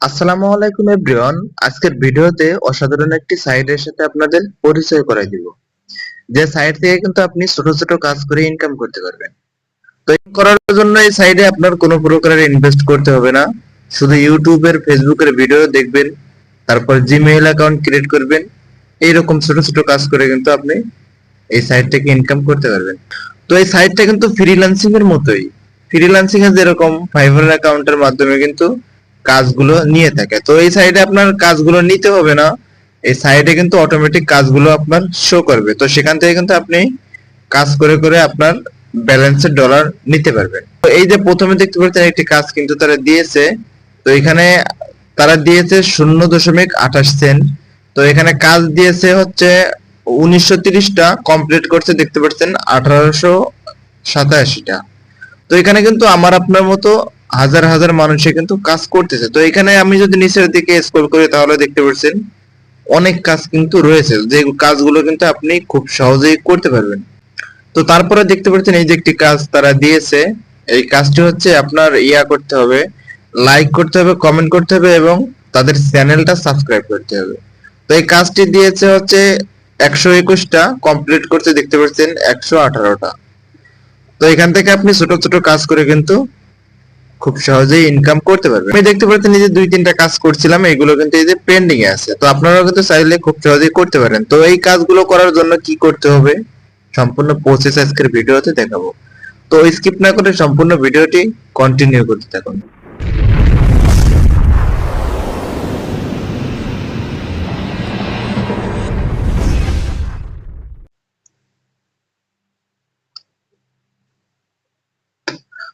আসসালামু আলাইকুম এভরিওয়ান। আজকের ভিডিওতে অসাধারণ একটি সাইটের সাথে আপনাদের পরিচয় করাই দিব, যে সাইট থেকে কিন্তু আপনি ছোট ছোট কাজ করে ইনকাম করতে পারবেন। তো এই করার জন্য এই সাইটে আপনার কোনো প্রকারের ইনভেস্ট করতে হবে না। শুধু ইউটিউবের ফেসবুকের ভিডিও দেখবেন, তারপর জিমেইল অ্যাকাউন্ট ক্রিয়েট করবেন। এইরকম ছোট ছোট কাজ করে কিন্তু আপনি এই সাইট থেকে ইনকাম করতে পারবেন। তো এই সাইটটা কিন্তু ফ্রিল্যান্সিং এর মতোই। ফ্রিল্যান্সিং এ যেরকম ফাইবার অ্যাকাউন্টের মাধ্যমে কিন্তু কাজগুলো নিয়ে থাকে, তো এই সাইটে আপনার কাজগুলো নিতে হবে না। এই সাইটে কিন্তু অটোমেটিক কাজগুলো আপনার শো করবে, তো সেখান থেকে কিন্তু আপনি কাজ করে করে আপনার ব্যালেন্সের ডলার নিতে পারবেন। তো এই যে প্রথমে দেখতে পাচ্ছেন একটি কাজ কিন্তু তারা দিয়েছে। তো এখানে তারা দিয়েছে 0.28 সেন্ট। তো এখানে কাজ দিয়েছে হচ্ছে 1930টা, কমপ্লিট করছে দেখতে পাচ্ছেন 1887টা। তো এখানে কিন্তু আমার আপনার মতো হাজার হাজার মানুষে কিন্তু কাজ করতেছে। তো এখানে আমি যদি নিচের দিকে স্ক্রল করি তাহলে দেখতে পাচ্ছেন অনেক কাজ কিন্তু রয়েছে, যে কাজগুলো কিন্তু আপনি খুব সহজেই করতে পারবেন। তো তারপরে দেখতে পাচ্ছেন এই যে একটি কাজ তারা দিয়েছে। এই কাজটি হচ্ছে আপনার করতে হবে, লাইক করতে হবে, কমেন্ট করতে হবে এবং তাদের চ্যানেলটা সাবস্ক্রাইব করতে হবে। তো এই কাজটি দিয়েছে হচ্ছে 121টা, কমপ্লিট করতে দেখতে পাচ্ছেন 118টা। তো এখান থেকে আপনি ছোট ছোট কাজ করে কিন্তু খুব সহজেই ইনকাম করতে পারবেন। আমি দেখতে পাচ্ছেন এই যে দুই তিনটা কাজ করছিলাম, এগুলো কিন্তু এই যে পেন্ডিং এ আছে। তো আপনারাও কিন্তু চাইলে খুব সহজেই করতে পারেন। তো এই কাজগুলো করার জন্য কি করতে হবে সম্পূর্ণ প্রসেস আজকের ভিডিওতে দেখাবো। তো স্কিপ না করে সম্পূর্ণ ভিডিওটি কন্টিনিউ করতে থাকুন।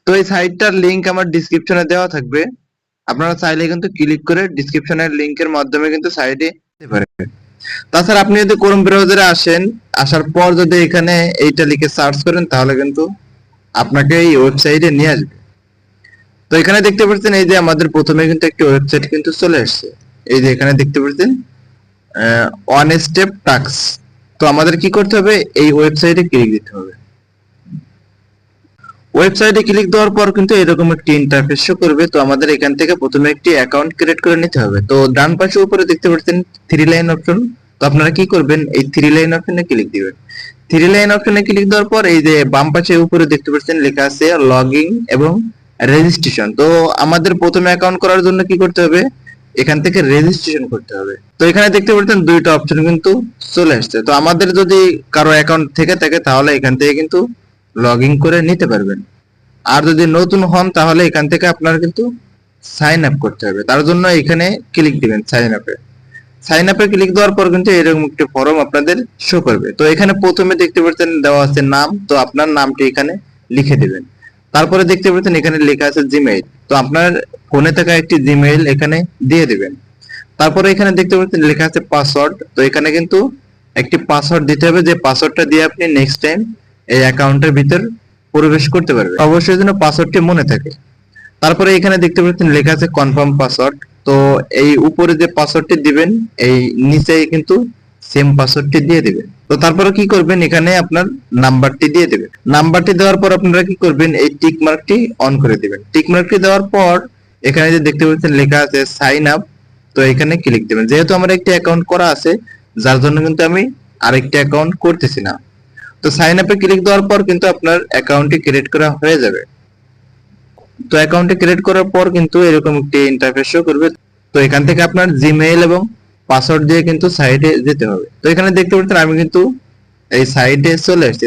তো এই সাইটটার লিংক আমার ডিসক্রিপশনে দেওয়া থাকবে। আপনারা চাইলে কিন্তু ক্লিক করে ডিসক্রিপশনের লিংকের মাধ্যমে কিন্তু সাইটে যেতে পারেন। তাছাড়া আপনি যদি ক্রোম ব্রাউজারে আসেন, আসার পর যদি এখানে এইটা লিখে সার্চ করেন তাহলে কিন্তু আপনাকে এই ওয়েবসাইটে নিয়ে আসবে। তো এখানে দেখতে পাচ্ছেন এই যে আমাদের প্রথমে কিন্তু একটি ওয়েবসাইট কিন্তু চলে আসছে। এই যে এখানে দেখতে পাচ্ছেন ওয়ান স্টেপ টাস্ক। তো আমাদের কি করতে হবে, এই ওয়েবসাইটে ক্লিক দিতে হবে। ওয়েবসাইটে ক্লিক দেওয়ার পর কিন্তু এরকম একটি ইন্টারফেস শো করবে। তো আমাদের এখান থেকে প্রথমে একটি অ্যাকাউন্ট ক্রিয়েট করে নিতে হবে। তো ডান পাশে উপরে দেখতে পাচ্ছেন থ্রি লাইন অপশন। তো আপনারা কি করবেন, এই থ্রি লাইন অপশনে ক্লিক দিবেন। থ্রি লাইন অপশনে ক্লিক দেওয়ার পর এই যে বাম পাশে উপরে দেখতে পাচ্ছেন লেখা আছে লগইন এবং রেজিস্ট্রেশন। তো আমাদের প্রথমে অ্যাকাউন্ট করার জন্য কি করতে হবে, এখান থেকে রেজিস্ট্রেশন করতে হবে। তো এখানে দেখতে পাচ্ছেন দুইটা অপশন কিন্তু চলে আসছে। তো আমাদের যদি কারো অ্যাকাউন্ট থেকে থাকে তাহলে এখান থেকে কিন্তু লগ ইন করে নিতে পারবেন। আর যদি নতুন হন তাহলে এখান থেকে আপনার কিন্তু সাইন আপ করতে হবে। তার জন্য এখানে ক্লিক দিবেন সাইন আপে। সাইন আপে ক্লিক দেওয়ার পর কিন্তু এরকম একটি ফর্ম আপনাদের শো করবে। তো এখানে প্রথমে দেখতে পাচ্ছেন দেওয়া আছে নাম, তো আপনার নামটি এখানে লিখে দিবেন। তারপরে দেখতে পাচ্ছেন এখানে লেখা আছে জিমেইল, তো আপনার ফোনে থাকা একটি জিমেইল এখানে দিয়ে দিবেন। তারপরে এখানে দেখতে পাচ্ছেন লেখা আছে পাসওয়ার্ড, তো এখানে কিন্তু একটি পাসওয়ার্ড দিতে হবে, যে পাসওয়ার্ডটা দিয়ে আপনি নেক্সট টাইম এই অ্যাকাউন্টের ভিতর প্রবেশ করতে পারবেন। অবশ্যই যেন পাসওয়ার্ডটি মনে থাকে। তারপরে এখানে দেখতে পাচ্ছেন লেখা আছে কনফার্ম পাসওয়ার্ড। তো এই উপরে যে পাসওয়ার্ডটি দিবেন এই নিচে কিন্তু সেম পাসওয়ার্ডটি দিয়ে দিবেন। তো তারপরে কি করবেন, এখানে আপনার নাম্বারটি দিয়ে দিবেন। নাম্বারটি দেওয়ার পর আপনারা কি করবেন, এই টিক মার্কটি অন করে দিবেন। টিক মার্কটি দেওয়ার পর এখানে যে দেখতে পাচ্ছেন লেখা আছে সাইন আপ, তো এখানে ক্লিক দিবেন। যেহেতু আমার একটি অ্যাকাউন্ট করা আছে যার জন্য কিন্তু আমি আরেকটি অ্যাকাউন্ট করতেছি না। তো সাইন আপে ক্লিক দেওয়ার পর কিন্তু আপনার অ্যাকাউন্টটি ক্রিয়েট করা হয়ে যাবে। তো অ্যাকাউন্টে ক্রিয়েট করার পর কিন্তু এরকম একটি ইন্টারফেস শো করবে। তো এখান থেকে আপনার জিমেইল এবং পাসওয়ার্ড দিয়ে কিন্তু সাইটে যেতে হবে। তো এখানে দেখতে পাচ্ছেন আমি কিন্তু এই সাইটে চলে আসছি।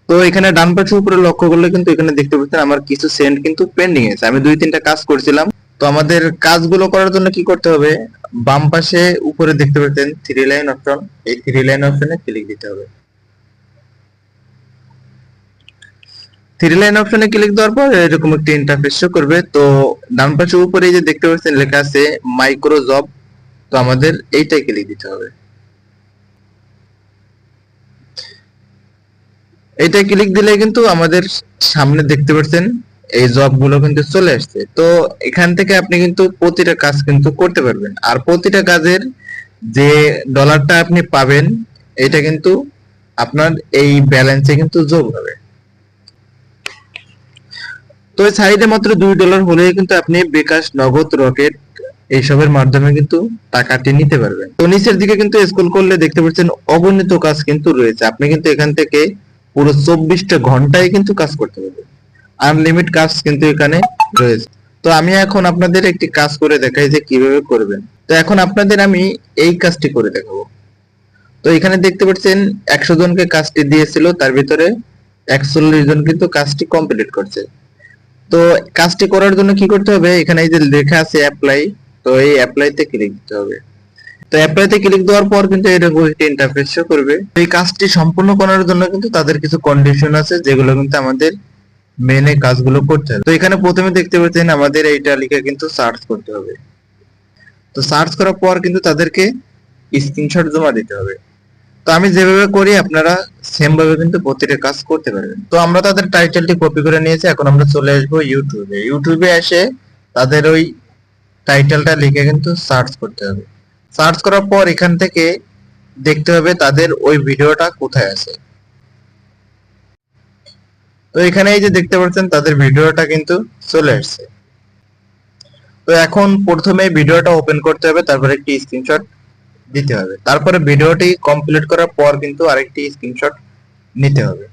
তো এখানে ডান পাশে উপরে লক্ষ্য করলে কিন্তু এখানে দেখতে পাচ্ছেন আমার কিছু সেন্ড কিন্তু পেন্ডিং আছে। আমি দুই তিনটা কাজ করছিলাম। তো আমাদের কাজগুলো করার জন্য কি করতে হবে, বাম পাশে উপরে দেখতে পাচ্ছেন থ্রি লাইন অপশন, এই থ্রি লাইন অপশনে ক্লিক দিতে হবে। থ্রি লাইন অপশনে ক্লিক দেওয়ার পর এরকম একটি ইন্টারফেস শো করবে। তো ডান পাশে উপরে যে দেখতে পাচ্ছেন লেখা আছে মাইক্রো জব, তো আমাদের এইটাই ক্লিক দিতে হবে। এইটা ক্লিক দিলে কিন্তু আমাদের সামনে দেখতে পাচ্ছেন এই জব গুলো কিন্তু চলে আসছে। তো এখান থেকে আপনি কিন্তু প্রতিটা কাজ কিন্তু করতে পারবেন, আর প্রতিটা কাজের যে ডলারটা আপনি পাবেন এটা কিন্তু আপনার এই ব্যালেন্সে কিন্তু যোগ হবে। তো এই সাইডে মাত্র $2 হলেই কিন্তু আপনি বিকাশ, নগদ, রকেট এইসবের মাধ্যমে কিন্তু টাকাটি নিতে পারবেন। তো নিচের দিকে কিন্তু স্ক্রল করলে দেখতে পাচ্ছেন অগণিত কাজ কিন্তু রয়েছে। আপনি কিন্তু এখান থেকে পুরো 24টা ঘন্টায় কিন্তু কাজ করতে পারবেন। আনলিমিট কাজ কিন্তু এখানে রয়েছে। তো আমি এখন আপনাদের একটি কাজ করে দেখাই যে কিভাবে করবেন। তো এখন আপনাদের আমি এই কাজটি করে দেখাবো। তো এখানে দেখতে পাচ্ছেন 100 জনকে কাজটি দিয়েছিল, তার ভিতরে 41 জন কিন্তু কাজটি কমপ্লিট করছে। তো কাজটি করার জন্য কি করতে হবে, এখানে এই যে লেখা আছে অ্যাপ্লাই, তো এই অ্যাপ্লাইতে ক্লিক দিতে হবে। তো অ্যাপ্লাইতে ক্লিক দেওয়ার পর কিন্তু এরকম একটা ইন্টারফেস শো করবে। এই কাজটি সম্পূর্ণ করার জন্য কিন্তু তাদের কিছু কন্ডিশন আছে, যেগুলো কিন্তু আমাদের মেনে কাজগুলো করতে হবে। তো এখানে প্রথমে দেখতে পাচ্ছেন আমাদের এইটা লিখে কিন্তু সার্চ করতে হবে। তো সার্চ করার পর কিন্তু তাদেরকে স্ক্রিনশট জমা দিতে হবে। তো আমি যেভাবে করি আপনারা সেম ভাবে কিন্তু প্রতিটা কাজ করতে পারবেন। তো আমরা তাদের টাইটেলটি কপি করে নিয়েছি, এখন আমরা চলে আসবো ইউটিউবে। ইউটিউবে এসে তাদের ওই টাইটেলটা লিখে কিন্তু সার্চ করতে হবে। সার্চ করার পর এখান থেকে দেখতে হবে তাদের ওই ভিডিওটা কোথায় আছে। তো এখানে এই যে দেখতে পাচ্ছেন তাদের ভিডিওটা কিন্তু চলে আসছে। তো এখন প্রথমে ভিডিওটা ওপেন করতে হবে, তারপরে একটি স্ক্রিনশট দিতে হবে, তারপরে ভিডিওটি কমপ্লিট করার পর কিন্তু আরেকটি স্ক্রিনশট নিতে হবে।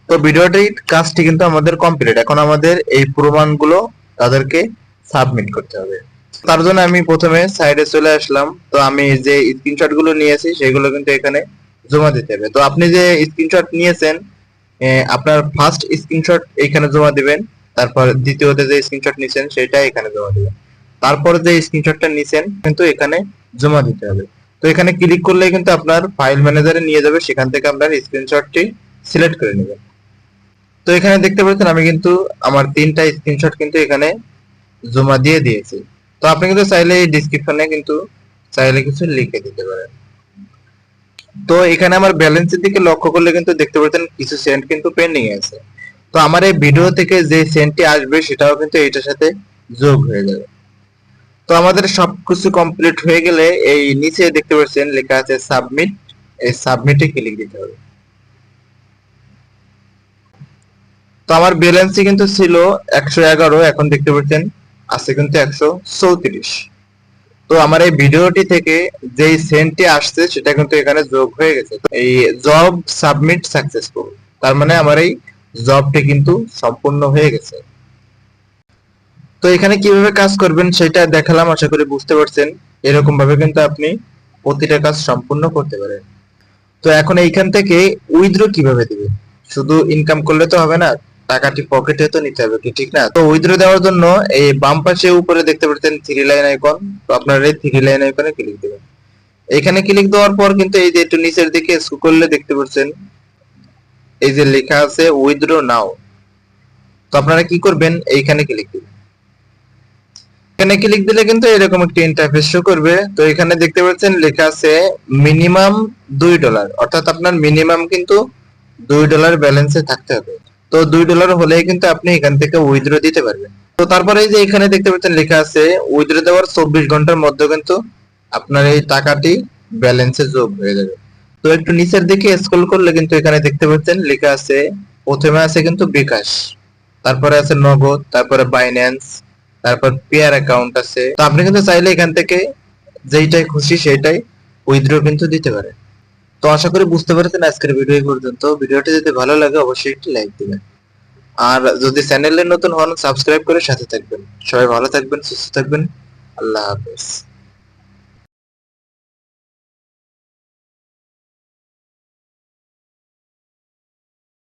তো ভিডিওটির কাজটি কিন্তু আমাদের কমপ্লিট। এখন আমাদের এই প্রমাণগুলো তাদেরকে সাবমিট করতে হবে। তার জন্য আমি প্রথমে সাইডে চলে আসলাম। তো আমি যে স্ক্রিনশট গুলো নিয়েছি সেগুলো কিন্তু এখানে জমা দিতে হবে। তো আপনি যে স্ক্রিনশট নিয়েছেন, আপনার ফার্স্ট স্ক্রিনশট এখানে জমা দিবেন, তারপর দ্বিতীয়তে যে স্ক্রিনশট নিছেন সেটা এখানে জমা দিবেন, তারপর যে স্ক্রিনশটটা নিছেন কিন্তু এখানে জমা দিতে হবে। তো এখানে ক্লিক করলে কিন্তু আপনার ফাইল ম্যানেজারে নিয়ে যাবে, সেখান থেকে আপনার স্ক্রিনশটটি সিলেক্ট করে নেবেন। তো এখানে দেখতে পাচ্ছেন আমি কিন্তু আমার 3টা স্ক্রিনশট কিন্তু এখানে জমা দিয়ে দিয়েছি। তো আপনি কিন্তু চাইলে এই ডেসক্রিপশনে কিন্তু চাইলে কিছু লিখে দিতে পারেন। তো এখানে আমার ব্যালেন্সের দিকে লক্ষ্য করলে কিন্তু দেখতে পাচ্ছেন কিছু সেন্ট কিন্তু পেন্ডিং আছে। তো আমার এই ভিডিও থেকে যে সেন্টটি আসবে সেটাও কিন্তু এইটার সাথে যোগ হয়ে যাবে। তো আমাদের সবকিছু কমপ্লিট হয়ে গেলে এই নিচে দেখতে পাচ্ছেন লেখা আছে সাবমিট, এই সাবমিটে ক্লিক দিতে হবে। তো আমার ব্যালেন্সই কিন্তু ছিল 111, এখন দেখতে পাচ্ছেন আছে কিন্তু 134। তো আমার এই ভিডিওটি থেকে যেই সেন্টটি আসছে সেটা কিন্তু এখানে যোগ হয়ে গেছে। তো এই জব সাবমিট সাকসেসফুল, তার মানে আমার এই জবটি কিন্তু সম্পূর্ণ হয়ে গেছে। তো এখানে কিভাবে কাজ করবেন সেটা দেখালাম, আশা করি বুঝতে পারছেন। এরকম ভাবে কিন্তু আপনি প্রতিটা কাজ সম্পূর্ণ করতে পারেন। তো এখন এইখান থেকে উইথড্র কিভাবে দিবেন, শুধু ইনকাম করলে তো হবে না, টাকাটি পকেটে তো নিতে হবে কি, ঠিক না? তো উইথড্র দেওয়ার জন্য এই বাম পাশে উপরে দেখতে পাচ্ছেন 3 লাইন আইকন, তো আপনারা এই 3 লাইন আইকনে ক্লিক দিবেন। এখানে ক্লিক দেওয়ার পর কিন্তু এই যে একটু নিচের দিকে স্ক্রল করলে দেখতে পাচ্ছেন এই যে লেখা আছে উইথড্র নাও। তো আপনারা কি করবেন, এইখানে ক্লিক দিবেন। এখানে ক্লিক দিলে কিন্তু এরকম একটি ইন্টারফেস শো করবে। তো এখানে দেখতে পাচ্ছেন লেখা আছে মিনিমাম $2, অর্থাৎ আপনার মিনিমাম কিন্তু $2 ব্যালেন্সে থাকতে হবে। তো $2 হলেই কিন্তু আপনি এখান থেকে উইথড্র দিতে পারবেন। তো তারপরে এই যে এখানে দেখতে পাচ্ছেন লেখা আছে উইথড্র দেওয়ার 24 ঘন্টার মধ্যে কিন্তু আপনার এই টাকাটি ব্যালেন্সে যোগ হয়ে যাবে। তো একটু নিচের দিকে স্ক্রল করলে কিন্তু এখানে দেখতে পাচ্ছেন লেখা আছে, প্রথমে আছে কিন্তু বিকাশ, তারপরে আছে নগদ, তারপরে বাইন্যান্স, তারপর পেয়ার অ্যাকাউন্ট আছে। তো আপনি কিন্তু চাইলে এখান থেকে যেইটাই খুশি সেটাই উইথড্র কিন্তু দিতে পারেন। তো আশা করি বুঝতে পেরেছেন আজকের ভিডিও এই পর্যন্ত। ভিডিওটি যদি ভালো লাগে অবশ্যই একটি লাইক দিবেন, আর যদি চ্যানেলে নতুন হন সাবস্ক্রাইব করে সাথে থাকবেন। সবাই ভালো থাকবেন, সুস্থ থাকবেন, আল্লাহ হাফেজ।